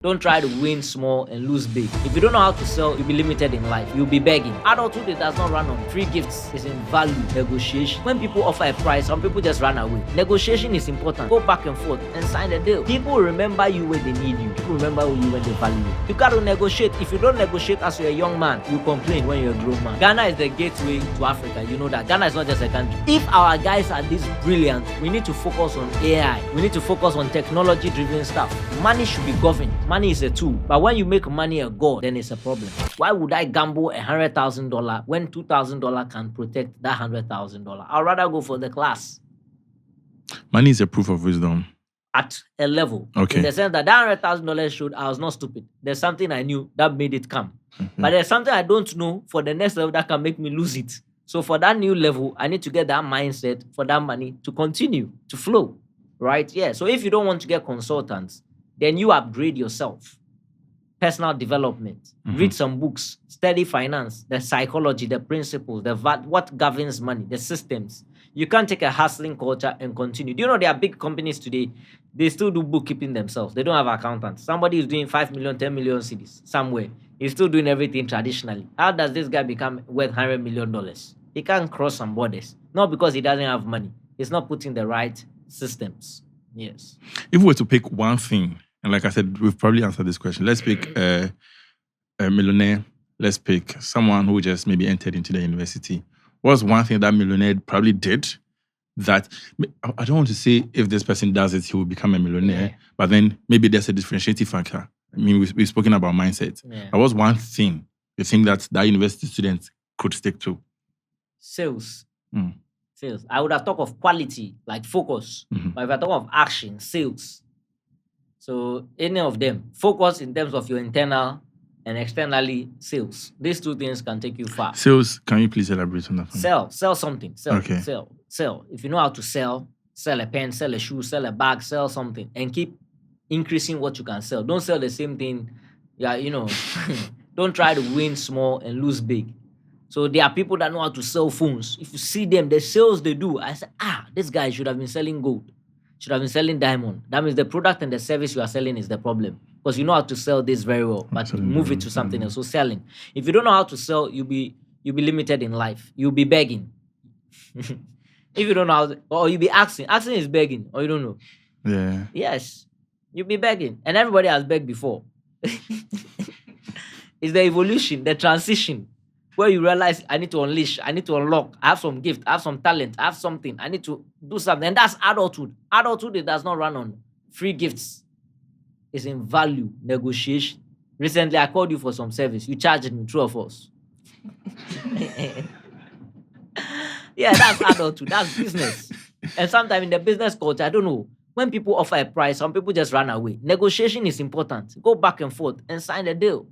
Don't try to win small and lose big. If you don't know how to sell, you'll be limited in life. You'll be begging. Adulthood it does not run on free gifts. It's in value, negotiation. When people offer a price, some people just run away. Negotiation is important. Go back and forth and sign a deal. People remember you when they need you. People remember you when they value you. You got to negotiate. If you don't negotiate as you're a young man, you complain when you're a grown man. Ghana is the gateway to Africa. You know that. Ghana is not just a country. If our guys are this brilliant, we need to focus on AI. We need to focus on technology-driven stuff. Money should be governed. Money is a tool, but when you make money a god, then it's a problem. Why would I gamble $100,000 when $2,000 can protect that $100,000? I'd rather go for the class. Money is a proof of wisdom. At a level. Okay. In the sense that $100,000 showed I was not stupid. There's something I knew that made it come. Mm-hmm. But there's something I don't know for the next level that can make me lose it. So for that new level, I need to get that mindset for that money to continue to flow. Right? Yeah. So if you don't want to get consultants, then you upgrade yourself. Personal development. Read some books. Study finance, the psychology, the principles, what governs money, the systems. You can't take a hustling culture and continue. Do you know there are big companies today, they still do bookkeeping themselves. They don't have accountants. Somebody is doing 5 million, 10 million cedis somewhere. He's still doing everything traditionally. How does this guy become worth $100 million? He can't cross some borders. Not because he doesn't have money. He's not putting the right systems. Yes. If we were to pick one thing, and like I said, we've probably answered this question. Let's pick a millionaire. Let's pick someone who just maybe entered into the university. What's one thing that millionaire probably did that, I don't want to say if this person does it, he will become a millionaire, but then maybe there's a differentiating factor. I mean, we've spoken about mindset. But what's one thing you think that university students could stick to? Sales. Sales. I would have talked of quality, like focus. But if I talk of action, sales. So any of them, focus in terms of your internal and externally sales. These two things can take you far. Sales, can you please elaborate on that? Sell something. Sell. If you know how to sell a pen, sell a shoe, sell a bag, sell something, and keep increasing what you can sell. Don't sell the same thing. Yeah, don't try to win small and lose big. So there are people that know how to sell phones. If you see them, the sales they do, I say, this guy should have been selling gold. Should have been selling diamond. That means the product and the service you are selling is the problem. Because you know how to sell this very well, but move it to something else. So selling. If you don't know how to sell, you'll be limited in life. You'll be begging. If you don't know how to, or you'll be asking. Asking is begging, or you don't know. Yeah. Yes. You'll be begging. And everybody has begged before. It's the evolution, the transition, where you realize I need to unleash, I need to unlock, I have some gift, I have some talent, I have something, I need to do something. And that's adulthood. Adulthood, it does not run on free gifts. It's in value, negotiation. Recently, I called you for some service. You charged me, true or false? Yeah, that's adulthood. That's business. And sometimes in the business culture, I don't know, when people offer a price, some people just run away. Negotiation is important. Go back and forth and sign a deal.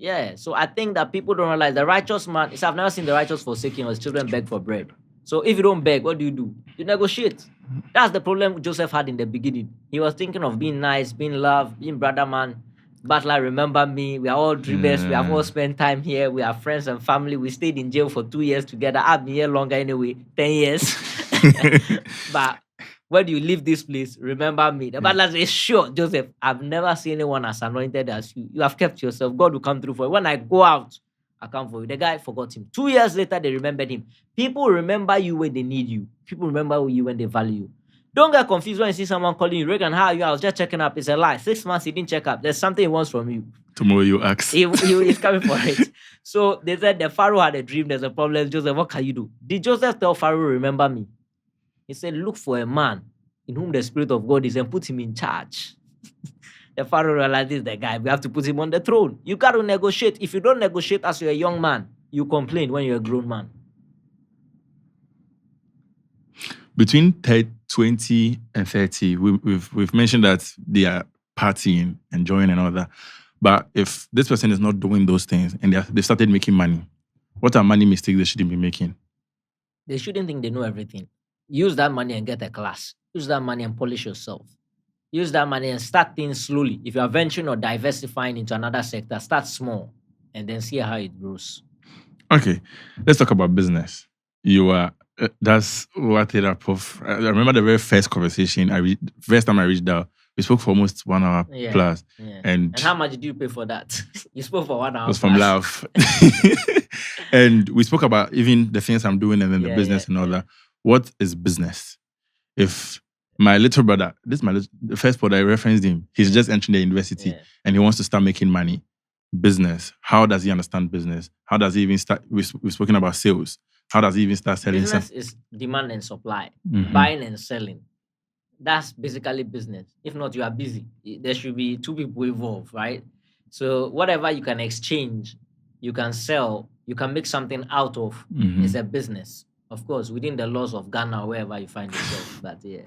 Yeah, so I think that people don't realize the righteous man, I've never seen the righteous forsaken or his children beg for bread. So if you don't beg, what do? You negotiate. That's the problem Joseph had in the beginning. He was thinking of being nice, being loved, being brother man. Butler, remember me. We are all dreamers. We have all spent time here. We are friends and family. We stayed in jail for 2 years together. I've been here longer anyway, 10 years. But when you leave this place, remember me. The butler says, sure, Joseph, I've never seen anyone as anointed as you. You have kept yourself. God will come through for you. When I go out, I come for you. The guy forgot him. 2 years later, they remembered him. People remember you when they need you. People remember you when they value you. Don't get confused when you see someone calling you, Reagan, how are you? I was just checking up. It's a lie. 6 months, he didn't check up. There's something he wants from you. Tomorrow you ask. He's coming for it. So they said the Pharaoh had a dream. There's a problem. Joseph, what can you do? Did Joseph tell Pharaoh, remember me? He said, look for a man in whom the Spirit of God is and put him in charge. The Pharaoh realized this is the guy. We have to put him on the throne. You got to negotiate. If you don't negotiate as you're a young man, you complain when you're a grown man. Between 20 and 30, we've mentioned that they are partying, enjoying and all that. But if this person is not doing those things and they started making money, what are money mistakes they shouldn't be making? They shouldn't think they know everything. Use that money and get a class. Use that money and polish yourself. Use that money and start things slowly. If you are venturing or diversifying into another sector, start small and then see how it grows. Okay, let's talk about business. You are, that's what it up of. I remember the very first conversation, first time I reached out, We spoke for almost 1 hour Yeah. plus. Yeah. And And how much did you pay for that? You spoke for 1 hour. it was from plus. love. And we spoke about even the things I'm doing and then the business and all that. What is business? If my little brother, the first pod I referenced him, he's just entering the university and he wants to start making money. Business. How does he understand business? How does he even start? We've spoken about sales. How does he even start selling Business stuff? is demand and supply, Mhm. buying and selling. That's basically business. If not, you are busy. There should be two people involved, right? So whatever you can exchange, you can sell, you can make something out of Mhm. is a business. Of course, within the laws of Ghana, wherever you find yourself. But yeah,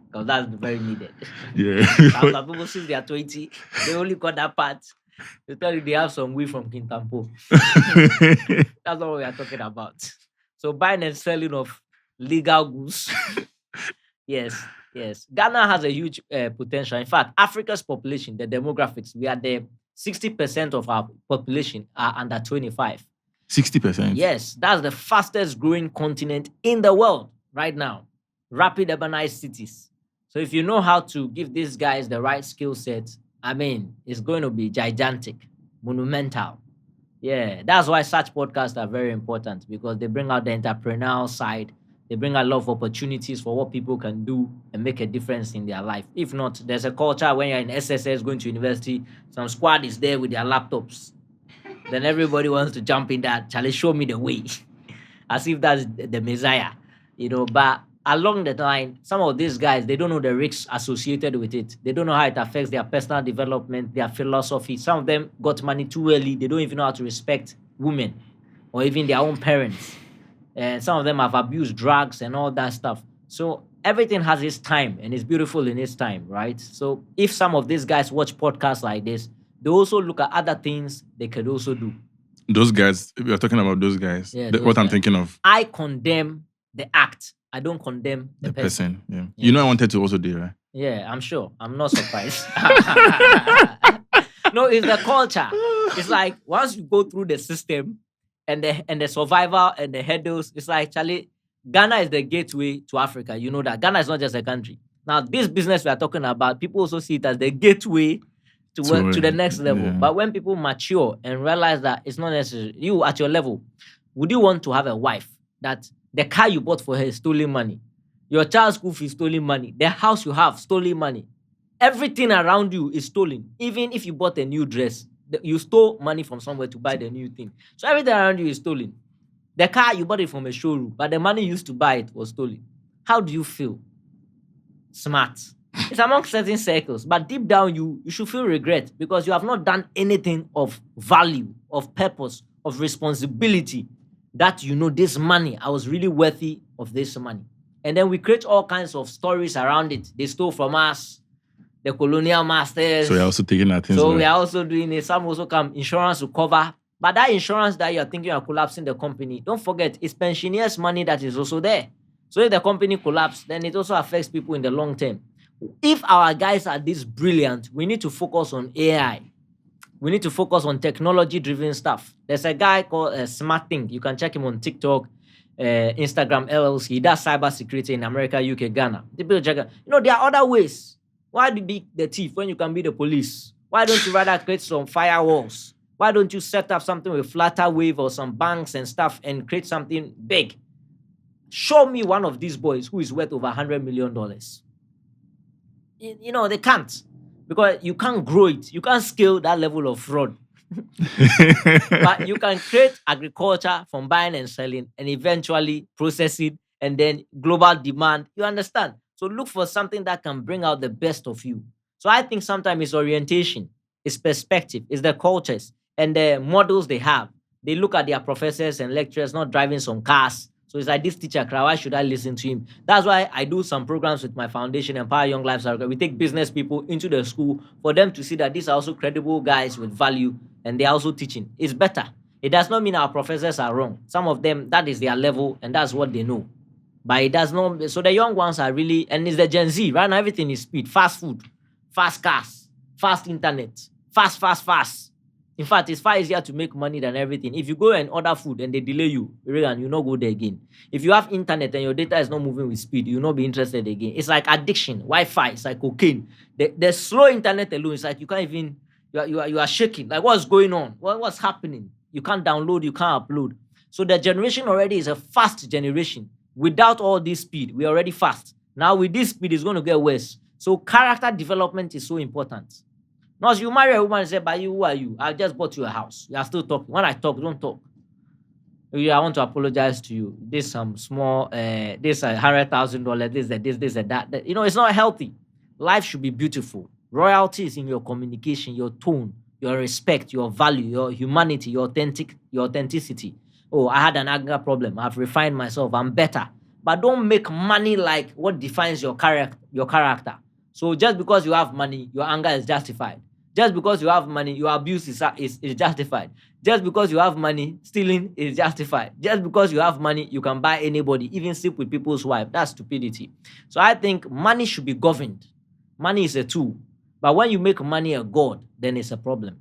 because that's very needed. Yeah. Some people, since they are 20, they only got that part. They tell you they have some weed from Kintampo. That's not what we are talking about. So buying and selling of legal goods. Yes. Ghana has a huge potential. In fact, Africa's population, the demographics, we are the 60% of our population are under 25. 60%. Yes, that's the fastest growing continent in the world right now. Rapid urbanized cities. So if you know how to give these guys the right skill set, I mean, it's going to be gigantic, monumental. Yeah, that's why such podcasts are very important because they bring out the entrepreneurial side. They bring a lot of opportunities for what people can do and make a difference in their life. If not, there's a culture when you're in SSS going to university, some squad is there with their laptops. Then everybody wants to jump in that. Charlie, show me the way. As if that's the messiah, But along the line, some of these guys, they don't know the risks associated with it. They don't know how it affects their personal development, their philosophy. Some of them got money too early. They don't even know how to respect women or even their own parents. And some of them have abused drugs and all that stuff. So everything has its time and it's beautiful in its time, right? So if some of these guys watch podcasts like this, they also look at other things they could also do. Those guys, we are talking about those guys. Yeah, what I'm thinking of. I condemn the act. I don't condemn the person. Yeah. Yes. You know, I wanted to also do, right? Yeah, I'm sure. I'm not surprised. No, it's the culture. It's like once you go through the system and the survival and the hurdles, it's like, Charlie, Ghana is the gateway to Africa. You know that. Ghana is not just a country. Now, this business we are talking about, people also see it as the gateway to the next level. Yeah. But when people mature and realize that it's not necessary, you at your level, would you want to have a wife that the car you bought for her is stolen money? Your child's school fee is stolen money. The house you have, stolen money. Everything around you is stolen. Even if you bought a new dress, you stole money from somewhere to buy the new thing. So everything around you is stolen. The car, you bought it from a showroom, but the money you used to buy it was stolen. How do you feel? Smart. It's among certain circles, but deep down you should feel regret because you have not done anything of value, of purpose, of responsibility that this money, I was really worthy of this money. And then we create all kinds of stories around it. They stole from us, the colonial masters. So you're also taking that thing. So we are also doing it. Some also come, insurance to cover. But that insurance that you're thinking of collapsing the company, don't forget, it's pensioners' money that is also there. So if the company collapses, then it also affects people in the long term. If our guys are this brilliant, we need to focus on AI. We need to focus on technology-driven stuff. There's a guy called Smart Think. You can check him on TikTok, Instagram, LLC. He does cybersecurity in America, UK, Ghana. People check out. There are other ways. Why do you be the thief when you can be the police? Why don't you rather create some firewalls? Why don't you set up something with Flutterwave or some banks and stuff and create something big? Show me one of these boys who is worth over $100 million. They can't. Because you can't grow it. You can't scale that level of fraud. But you can create agriculture from buying and selling and eventually process it and then global demand. You understand? So look for something that can bring out the best of you. So I think sometimes it's orientation, it's perspective, it's the cultures and the models they have. They look at their professors and lecturers not driving some cars. So it's like, this teacher, why should I listen to him? That's why I do some programs with my foundation, Empower Young Lives. We take business people into the school for them to see that these are also credible guys with value and they're also teaching. It's better. It does not mean our professors are wrong. Some of them, that is their level and that's what they know. But it does not. So the young ones are really, and it's the Gen Z, right now everything is speed, fast food, fast cars, fast internet, fast. In fact, it's far easier to make money than everything. If you go and order food and they delay you, Regan, you not go there again. If you have internet and your data is not moving with speed, you'll not be interested again. It's like addiction, Wi-Fi, it's like cocaine. The slow internet alone, it's like you can't even, you are shaking. Like, what's going on? What's happening? You can't download, you can't upload. So the generation already is a fast generation. Without all this speed, we're already fast. Now with this speed, it's going to get worse. So character development is so important. Not you marry a woman and say, "But you, who are you? I just bought you a house." You are still talking. When I talk, don't talk. I want to apologize to you. This some small, this $100,000. This and that. You know, it's not healthy. Life should be beautiful. Royalty is in your communication, your tone, your respect, your value, your humanity, your authenticity. Oh, I had an anger problem. I've refined myself. I'm better. But don't make money like what defines your character. So just because you have money, your anger is justified. Just because you have money, your abuse is justified. Just because you have money, stealing is justified. Just because you have money, you can buy anybody, even sleep with people's wife. That's stupidity. So I think money should be governed. Money is a tool. But when you make money a god, then it's a problem.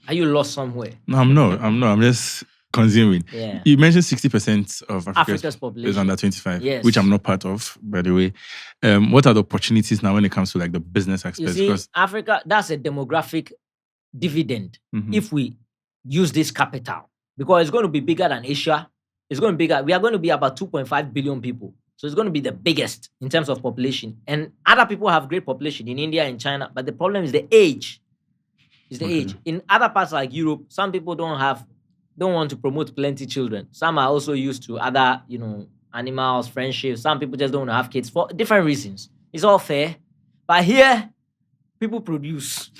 Are you lost somewhere? No, I'm not. I'm just consuming. Yeah. You mentioned 60% of Africa's population is under 25, Yes. which I'm not part of, by the way. What are the opportunities now when it comes to like the business You aspects? see, Because Africa, that's a demographic dividend if we use this capital. Because it's going to be bigger than Asia. It's going to be bigger. We are going to be about 2.5 billion people. So it's going to be the biggest in terms of population. And other people have great population in India and China. But the problem is the age. Age. In other parts like Europe, some people don't want to promote plenty children. Some are also used to other, animals, friendships. Some people just don't want to have kids for different reasons. It's all fair. But here, people produce.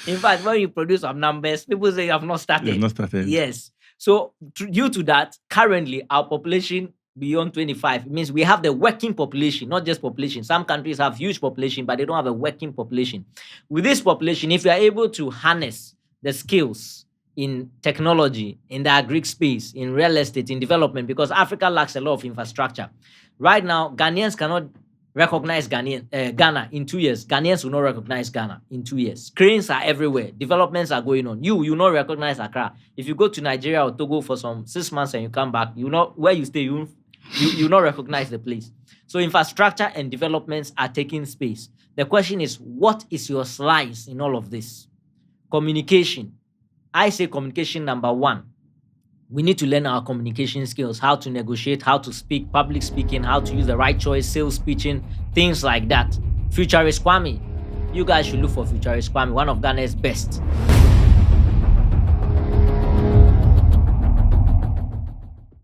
In fact, when you produce some numbers, people say you have not started. You've not started. Yes. So due to that, currently our population beyond 25, it means we have the working population, not just population. Some countries have huge population, but they don't have a working population. With this population, if you are able to harness the skills in technology, in the agri space, in real estate, in development, because Africa lacks a lot of infrastructure. Right now, Ghanaians cannot recognize Ghana in 2 years. Ghanaians will not recognize Ghana in 2 years. Cranes are everywhere. Developments are going on. You will not recognize Accra. If you go to Nigeria or Togo for some 6 months and you come back, where you stay, you not recognize the place. So infrastructure and developments are taking space. The question is, what is your slice in all of this? Communication. I say communication number one. We need to learn our communication skills, how to negotiate, how to speak, public speaking, how to use the right choice, sales pitching, things like that. Futurist Kwame. You guys should look for Futurist Kwame, one of Ghana's best.